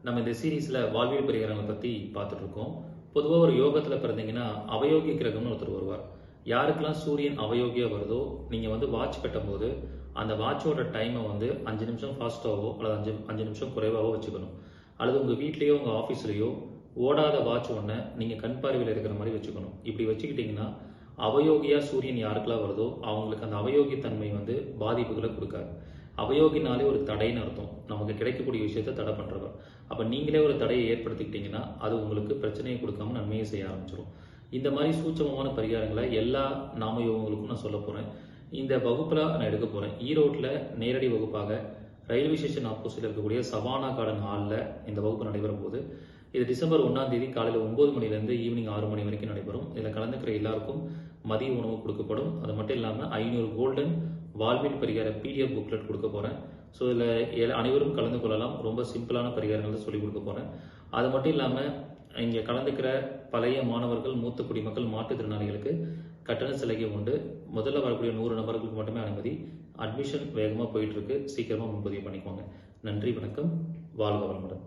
நம்ம இந்த சீரீஸ்ல வாழ்வியல் பரிகாரங்களை பத்தி பார்த்துட்டு இருக்கோம். பொதுவா ஒரு யோகத்துல பிறந்தீங்கன்னா அவயோகி கிரகம்னு ஒருத்தர் வருவார். யாருக்கெல்லாம் சூரியன் அவயோகியா வருதோ நீங்க வாட்ச் கட்டும்போது அந்த வாட்சோட டைமை 5 நிமிஷம் ஃபாஸ்டாவோ அல்லது 5 நிமிஷம் குறைவாவோ வச்சுக்கணும். அல்லது உங்க வீட்லயோ உங்க ஆஃபீஸ்லயோ ஓடாத வாட்ச் ஒன்றை நீங்க கண் பார்வையில் இருக்கிற மாதிரி வச்சுக்கணும். இப்படி வச்சுக்கிட்டீங்கன்னா அவயோகியா சூரியன் யாருக்கெல்லாம் வருதோ அவங்களுக்கு அந்த அவயோகி தன்மை பாதிப்புகளை கொடுக்காது. அவயோகினாலே ஒரு தடைன்னு அர்த்தம். நமக்கு கிடைக்கக்கூடிய விஷயத்தை தடை பண்றவர். அப்ப நீங்களே ஒரு தடையை ஏற்படுத்திக்கிட்டீங்கன்னா அது உங்களுக்கு பிரச்சனையை கொடுக்காம நன்மையை செய்ய ஆரம்பிச்சிடும். இந்த மாதிரி சூட்சமமான பரிகாரங்களை எல்லா நாம யோகங்களுக்கும் நான் சொல்ல போறேன். இந்த வகுப்புல நான் எடுக்க போறேன். ஈரோட்ல நேரடி வகுப்பாக ரயில்வே ஸ்டேஷன் ஆப்போசிட்ல இருக்கக்கூடிய சவானா கார்டன் ஹாலில் இந்த வகுப்பு நடைபெறும் போது இது டிசம்பர் 1ஆம் தேதி காலையில் 9 மணிலேருந்து ஈவினிங் 6 மணி வரைக்கும் நடைபெறும். இதில் கலந்துக்கிற எல்லாருக்கும் மதிய உணவு கொடுக்கப்படும். அது மட்டும் இல்லாமல் 500 கோல்டன் வாழ்வியல் பரிகார பிடிஎஃப் புக்லெட் கொடுக்க போகிறேன். ஸோ இதில் அனைவரும் கலந்து கொள்ளலாம். ரொம்ப சிம்பிளான பரிகாரங்கள் தான் சொல்லிக் கொடுக்க போகிறேன். அது மட்டும் இல்லாமல் இங்கே கலந்துக்கிற பழைய மாணவர்கள், மூத்த குடிமக்கள், மாற்றுத்திறனாளிகளுக்கு கட்டண சலுகை உண்டு. முதல்ல வரக்கூடிய 100 நபர்களுக்கு மட்டுமே அனுமதி. அட்மிஷன் வேகமாக போயிட்டு இருக்கு. சீக்கிரமாக முன்பதிவு பண்ணிக்கோங்க. நன்றி, வணக்கம், வாழ்க வளமுடன்.